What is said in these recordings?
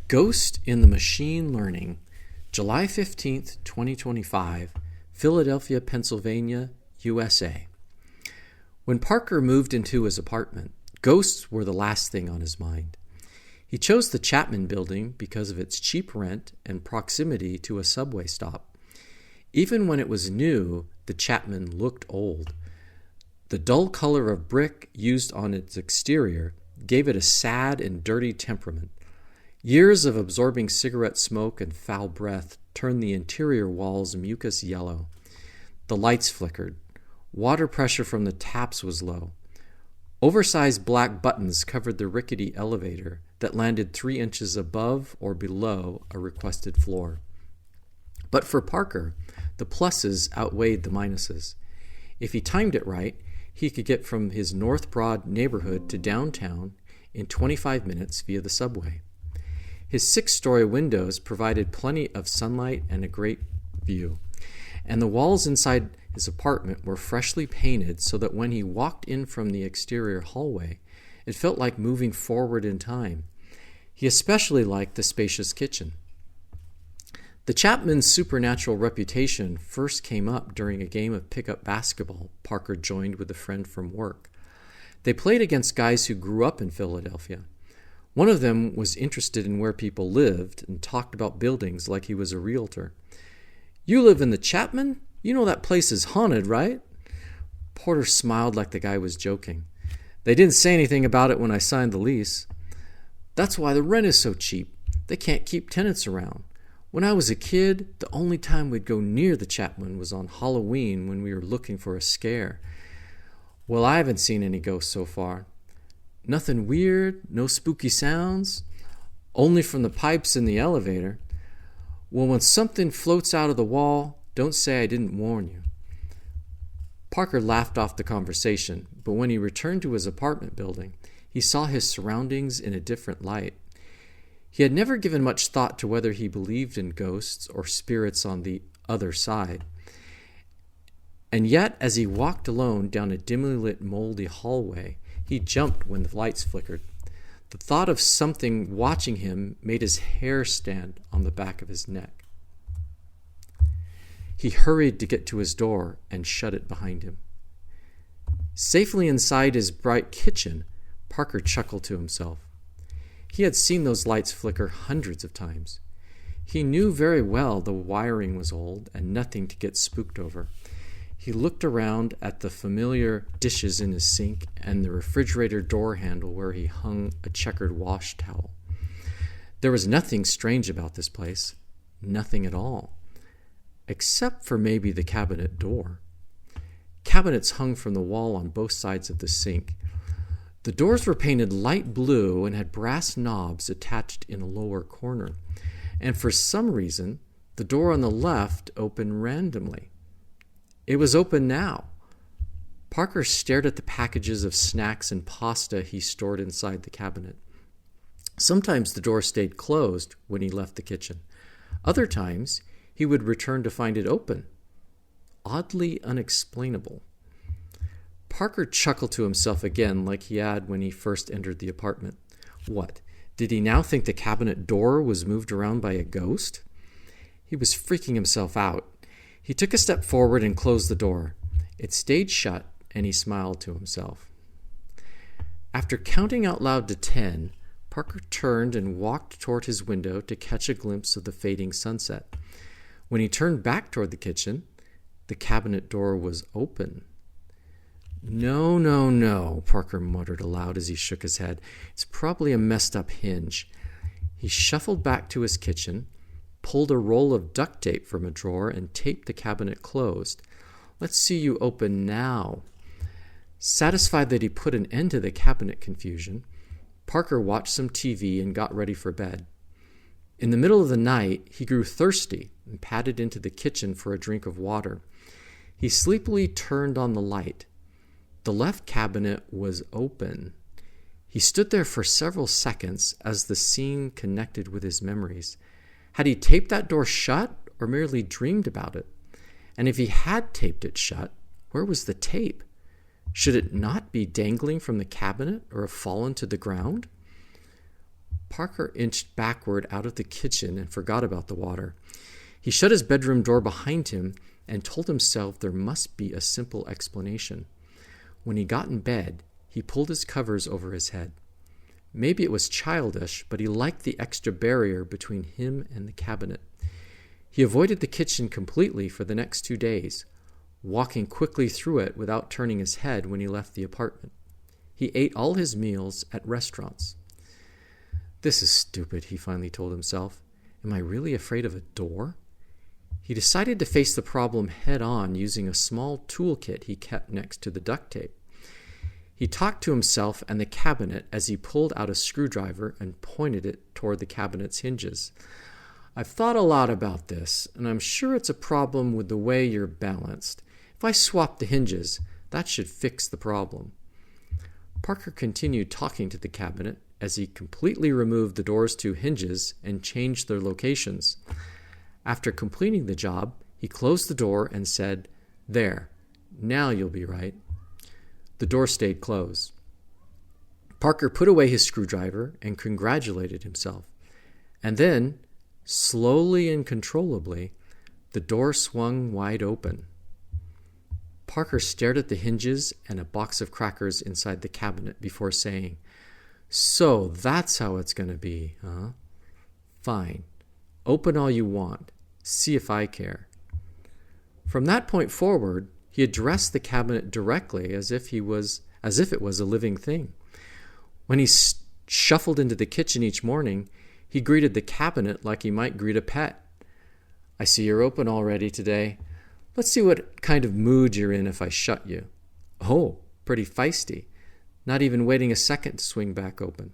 Ghost in the Machine Learning, July 15th, 2025, Philadelphia, Pennsylvania, USA. When Parker moved into his apartment, ghosts were the last thing on his mind. He chose the Chapman Building because of its cheap rent and proximity to a subway stop. Even when it was new, the Chapman looked old. The dull color of brick used on its exterior gave it a sad and dirty temperament. Years of absorbing cigarette smoke and foul breath turned the interior walls mucus yellow. The lights flickered. Water pressure from the taps was low. Oversized black buttons covered the rickety elevator that landed 3 inches above or below a requested floor. But for Parker, the pluses outweighed the minuses. If he timed it right, he could get from his North Broad neighborhood to downtown in 25 minutes via the subway. His 6-story windows provided plenty of sunlight and a great view, and the walls inside his apartment were freshly painted so that when he walked in from the exterior hallway, it felt like moving forward in time. He especially liked the spacious kitchen. The Chapman's supernatural reputation first came up during a game of pickup basketball Parker joined with a friend from work. They played against guys who grew up in Philadelphia. One of them was interested in where people lived and talked about buildings like he was a realtor. "You live in the Chapman? You know that place is haunted, right?" Porter smiled like the guy was joking. "They didn't say anything about it when I signed the lease." "That's why the rent is so cheap. They can't keep tenants around. When I was a kid, the only time we'd go near the Chapman was on Halloween when we were looking for a scare." "Well, I haven't seen any ghosts so far." "Nothing weird? No spooky sounds?" "Only from the pipes in the elevator." "Well, when something floats out of the wall, don't say I didn't warn you." Parker laughed off the conversation, but when he returned to his apartment building, he saw his surroundings in a different light. He had never given much thought to whether he believed in ghosts or spirits on the other side. And yet, as he walked alone down a dimly lit, moldy hallway, he jumped when the lights flickered. The thought of something watching him made his hair stand on the back of his neck. He hurried to get to his door and shut it behind him. Safely inside his bright kitchen, Parker chuckled to himself. He had seen those lights flicker hundreds of times. He knew very well the wiring was old and nothing to get spooked over. He looked around at the familiar dishes in his sink and the refrigerator door handle where he hung a checkered wash towel. There was nothing strange about this place, nothing at all, except for maybe the cabinet door. Cabinets hung from the wall on both sides of the sink. The doors were painted light blue and had brass knobs attached in a lower corner, and for some reason, the door on the left opened randomly. It was open now. Parker stared at the packages of snacks and pasta he stored inside the cabinet. Sometimes the door stayed closed when he left the kitchen. Other times, he would return to find it open. Oddly unexplainable. Parker chuckled to himself again like he had when he first entered the apartment. What, did he now think the cabinet door was moved around by a ghost? He was freaking himself out. He took a step forward and closed the door. It stayed shut, and he smiled to himself. After counting out loud to 10, Parker turned and walked toward his window to catch a glimpse of the fading sunset. When he turned back toward the kitchen, the cabinet door was open. No, Parker muttered aloud as he shook his head. "It's probably a messed up hinge." He shuffled back to his kitchen, pulled a roll of duct tape from a drawer, and taped the cabinet closed. "Let's see you open now." Satisfied that he put an end to the cabinet confusion, Parker watched some TV and got ready for bed. In the middle of the night, he grew thirsty and padded into the kitchen for a drink of water. He sleepily turned on the light. The left cabinet was open. He stood there for several seconds as the scene connected with his memories. Had he taped that door shut or merely dreamed about it? And if he had taped it shut, where was the tape? Should it not be dangling from the cabinet or have fallen to the ground? Parker inched backward out of the kitchen and forgot about the water. He shut his bedroom door behind him and told himself there must be a simple explanation. When he got in bed, he pulled his covers over his head. Maybe it was childish, but he liked the extra barrier between him and the cabinet. He avoided the kitchen completely for the next 2 days, walking quickly through it without turning his head when he left the apartment. He ate all his meals at restaurants. This is stupid, he finally told himself. Am I really afraid of a door? He decided to face the problem head-on using a small toolkit he kept next to the duct tape. He talked to himself and the cabinet as he pulled out a screwdriver and pointed it toward the cabinet's hinges. I've thought a lot about this, and I'm sure it's a problem with the way you're balanced. If I swap the hinges, that should fix the problem. Parker continued talking to the cabinet as he completely removed the door's 2 hinges and changed their locations. After completing the job, he closed the door and said, "There, now you'll be right." The door stayed closed. Parker put away his screwdriver and congratulated himself. And then, slowly and controllably, the door swung wide open. Parker stared at the hinges and a box of crackers inside the cabinet before saying, "So that's how it's going to be, huh? Fine. Open all you want. See if I care." From that point forward, he addressed the cabinet directly as if it was a living thing. When he shuffled into the kitchen each morning, he greeted the cabinet like he might greet a pet. "I see you're open already today. Let's see what kind of mood you're in if I shut you." "Oh, pretty feisty," not even waiting a second to swing back open.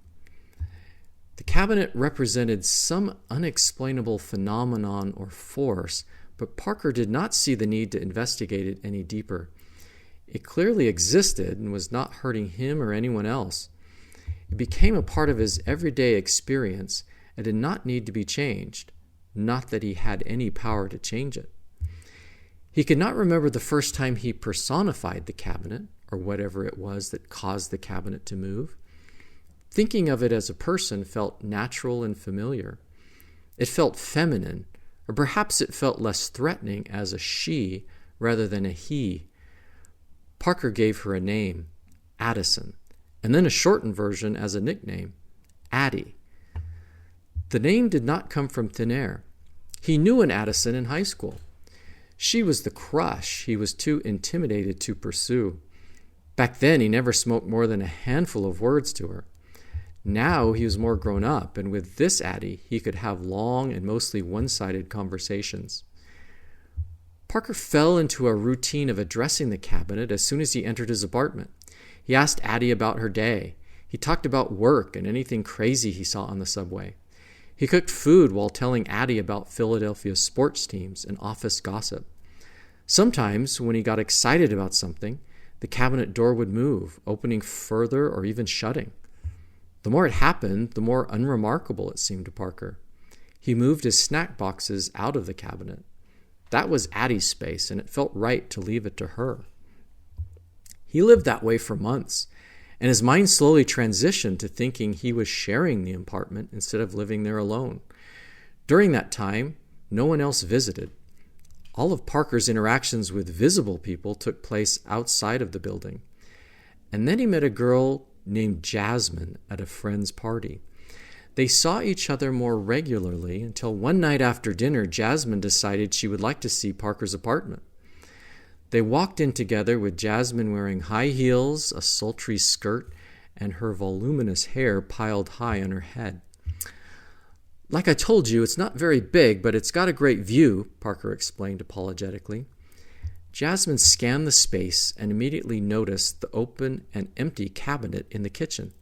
The cabinet represented some unexplainable phenomenon or force, but Parker did not see the need to investigate it any deeper. It clearly existed and was not hurting him or anyone else. It became a part of his everyday experience and did not need to be changed, not that he had any power to change it. He could not remember the first time he personified the cabinet, or whatever it was that caused the cabinet to move. Thinking of it as a person felt natural and familiar. It felt feminine, or perhaps it felt less threatening as a she rather than a he. Parker gave her a name, Addison, and then a shortened version as a nickname, Addie. The name did not come from thin air. He knew an Addison in high school. She was the crush he was too intimidated to pursue. Back then, he never smoked more than a handful of words to her. Now he was more grown up, and with this Addie, he could have long and mostly one-sided conversations. Parker fell into a routine of addressing the cabinet as soon as he entered his apartment. He asked Addie about her day. He talked about work and anything crazy he saw on the subway. He cooked food while telling Addie about Philadelphia's sports teams and office gossip. Sometimes, when he got excited about something, the cabinet door would move, opening further or even shutting. The more it happened, the more unremarkable it seemed to Parker. He moved his snack boxes out of the cabinet. That was Addie's space, and it felt right to leave it to her. He lived that way for months, and his mind slowly transitioned to thinking he was sharing the apartment instead of living there alone. During that time, no one else visited. All of Parker's interactions with visible people took place outside of the building. And then he met a girl named Jasmine at a friend's party. They saw each other more regularly until one night after dinner, Jasmine decided she would like to see Parker's apartment. They walked in together with Jasmine wearing high heels, a sultry skirt, and her voluminous hair piled high on her head. "Like I told you, it's not very big, but it's got a great view," Parker explained apologetically. Jasmine scanned the space and immediately noticed the open and empty cabinet in the kitchen.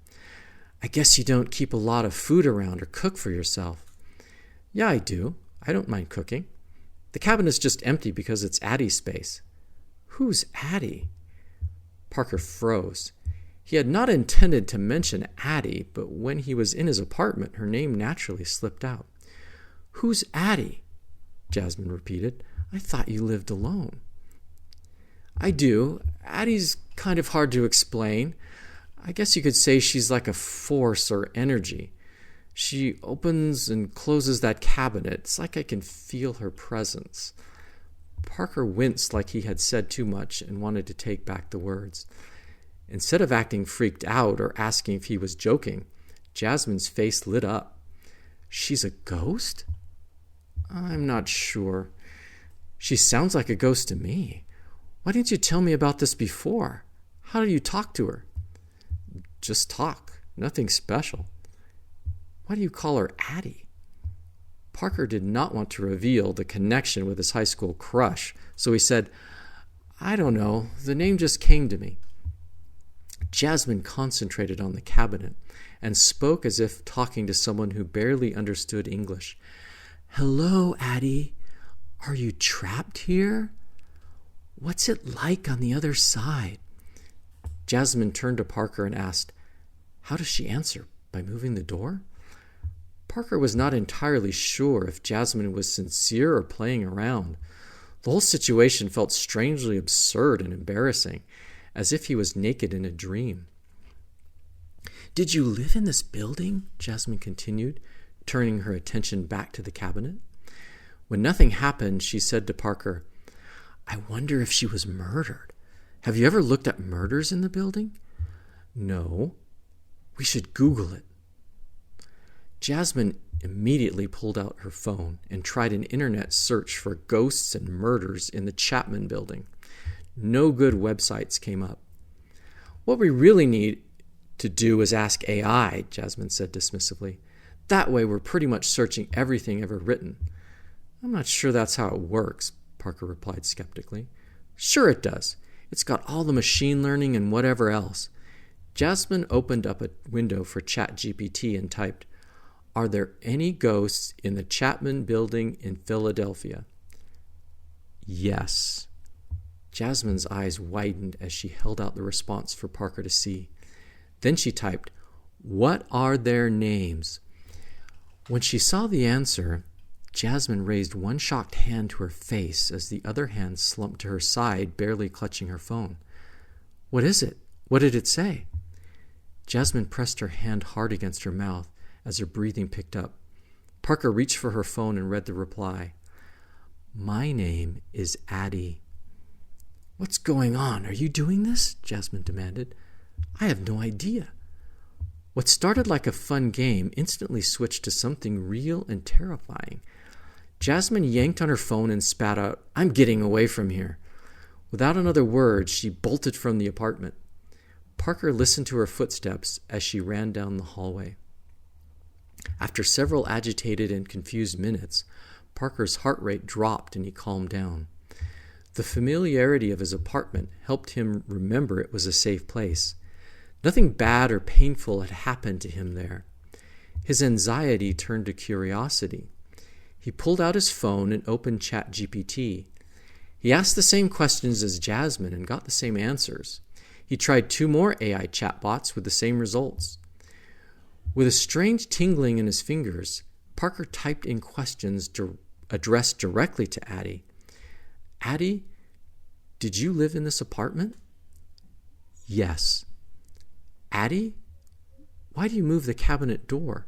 "I guess you don't keep a lot of food around or cook for yourself." "Yeah, I do. I don't mind cooking. The cabinet's just empty because it's Addie's space." "Who's Addie?" Parker froze. He had not intended to mention Addie, but when he was in his apartment, her name naturally slipped out. "Who's Addie?" Jasmine repeated. "I thought you lived alone." "I do. Addie's kind of hard to explain. I guess you could say she's like a force or energy. She opens and closes that cabinet. It's like I can feel her presence. Parker winced like he had said too much and wanted to take back the words. Instead of acting freaked out or asking if he was joking, Jasmine's face lit up. She's a ghost? I'm not sure. She sounds like a ghost to me. Why didn't you tell me about this before? How do you talk to her? Just talk. Nothing special. Why do you call her Addie? Parker did not want to reveal the connection with his high school crush, so he said, I don't know. The name just came to me. Jasmine concentrated on the cabinet and spoke as if talking to someone who barely understood English. Hello, Addie. Are you trapped here? What's it like on the other side? Jasmine turned to Parker and asked, How does she answer? By moving the door? Parker was not entirely sure if Jasmine was sincere or playing around. The whole situation felt strangely absurd and embarrassing, as if he was naked in a dream. Did you live in this building? Jasmine continued, turning her attention back to the cabinet. When nothing happened, she said to Parker, I wonder if she was murdered. Have you ever looked at murders in the building? No. We should Google it. Jasmine immediately pulled out her phone and tried an internet search for ghosts and murders in the Chapman building. No good websites came up. What we really need to do is ask AI, Jasmine said dismissively. That way we're pretty much searching everything ever written. I'm not sure that's how it works, Parker replied skeptically. Sure it does. It's got all the machine learning and whatever else. Jasmine opened up a window for ChatGPT and typed, Are there any ghosts in the Chapman building in Philadelphia? Yes. Jasmine's eyes widened as she held out the response for Parker to see. Then she typed, What are their names? When she saw the answer, Jasmine raised one shocked hand to her face as the other hand slumped to her side, barely clutching her phone. What is it? What did it say? Jasmine pressed her hand hard against her mouth as her breathing picked up. Parker reached for her phone and read the reply. My name is Addie. What's going on? Are you doing this? Jasmine demanded. I have no idea. What started like a fun game instantly switched to something real and terrifying. Jasmine yanked on her phone and spat out, I'm getting away from here. Without another word, she bolted from the apartment. Parker listened to her footsteps as she ran down the hallway. After several agitated and confused minutes, Parker's heart rate dropped and he calmed down. The familiarity of his apartment helped him remember it was a safe place. Nothing bad or painful had happened to him there. His anxiety turned to curiosity. He pulled out his phone and opened ChatGPT. He asked the same questions as Jasmine and got the same answers. He tried 2 more AI chatbots with the same results. With a strange tingling in his fingers, Parker typed in questions addressed directly to Addie. Addie, did you live in this apartment? Yes. Addie, why do you move the cabinet door?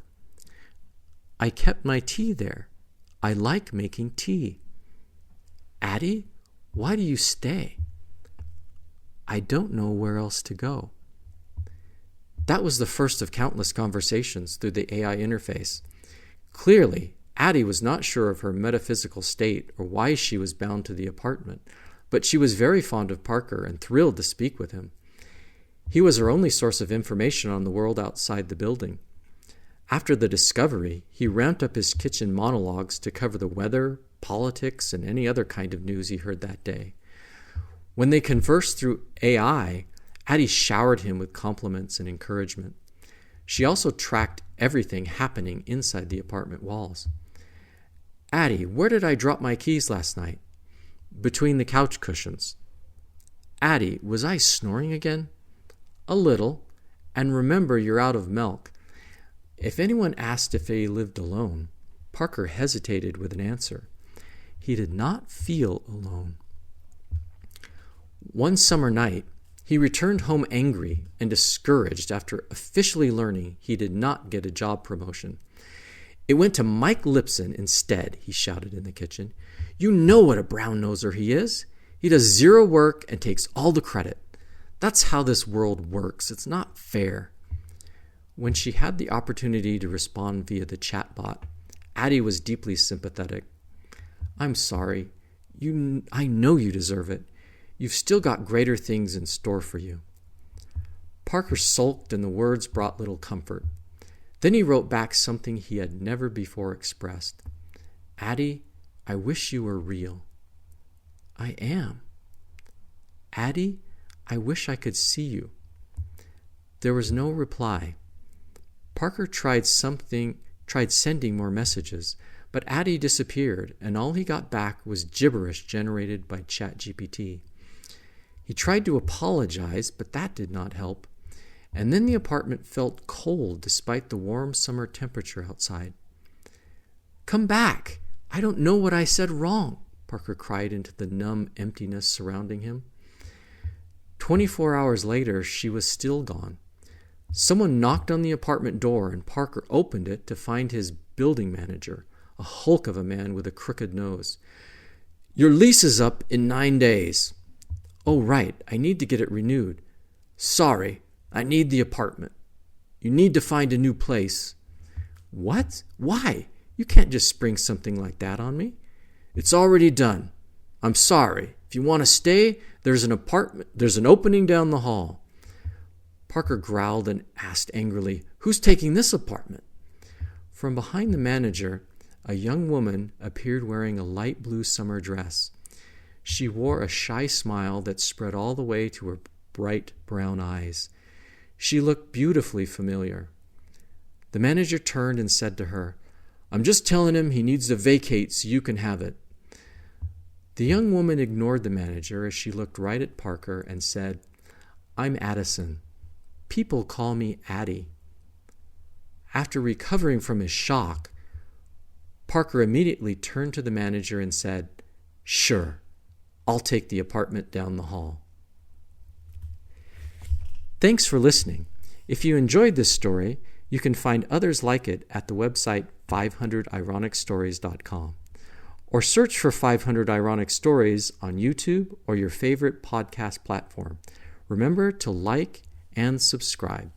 I kept my tea there. I like making tea. Addie, why do you stay? I don't know where else to go. That was the first of countless conversations through the AI interface. Clearly, Addie was not sure of her metaphysical state or why she was bound to the apartment, but she was very fond of Parker and thrilled to speak with him. He was her only source of information on the world outside the building. After the discovery, he ramped up his kitchen monologues to cover the weather, politics, and any other kind of news he heard that day. When they conversed through AI, Addie showered him with compliments and encouragement. She also tracked everything happening inside the apartment walls. Addie, where did I drop my keys last night? Between the couch cushions. Addie, was I snoring again? A little. And remember, you're out of milk. If anyone asked if he lived alone, Parker hesitated with an answer. He did not feel alone. One summer night, he returned home angry and discouraged after officially learning he did not get a job promotion. It went to Mike Lipson instead, he shouted in the kitchen. You know what a brown-noser he is. He does zero work and takes all the credit. That's how this world works. It's not fair. When she had the opportunity to respond via the chatbot, Addie was deeply sympathetic. I'm sorry. I know you deserve it. You've still got greater things in store for you. Parker sulked, and the words brought little comfort. Then he wrote back something he had never before expressed. Addie, I wish you were real. I am. Addie, I wish I could see you. There was no reply. Parker tried sending more messages, but Addie disappeared, and all he got back was gibberish generated by ChatGPT. He tried to apologize, but that did not help. And then the apartment felt cold despite the warm summer temperature outside. Come back! I don't know what I said wrong, Parker cried into the numb emptiness surrounding him. 24 hours later, she was still gone. Someone knocked on the apartment door, and Parker opened it to find his building manager, a hulk of a man with a crooked nose. Your lease is up in 9 days. Oh, right, I need to get it renewed. Sorry, I need the apartment. You need to find a new place. What? Why? You can't just spring something like that on me. It's already done. I'm sorry. If you want to stay, there's an opening down the hall. Parker growled and asked angrily, Who's taking this apartment? From behind the manager, a young woman appeared wearing a light blue summer dress. She wore a shy smile that spread all the way to her bright brown eyes. She looked beautifully familiar. The manager turned and said to her, I'm just telling him he needs to vacate so you can have it. The young woman ignored the manager as she looked right at Parker and said, I'm Addison. People call me Addie. After recovering from his shock, Parker immediately turned to the manager and said, Sure, I'll take the apartment down the hall. Thanks for listening. If you enjoyed this story, you can find others like it at the website 500ironicstories.com or search for 500 Ironic Stories on YouTube or your favorite podcast platform. Remember to like and subscribe.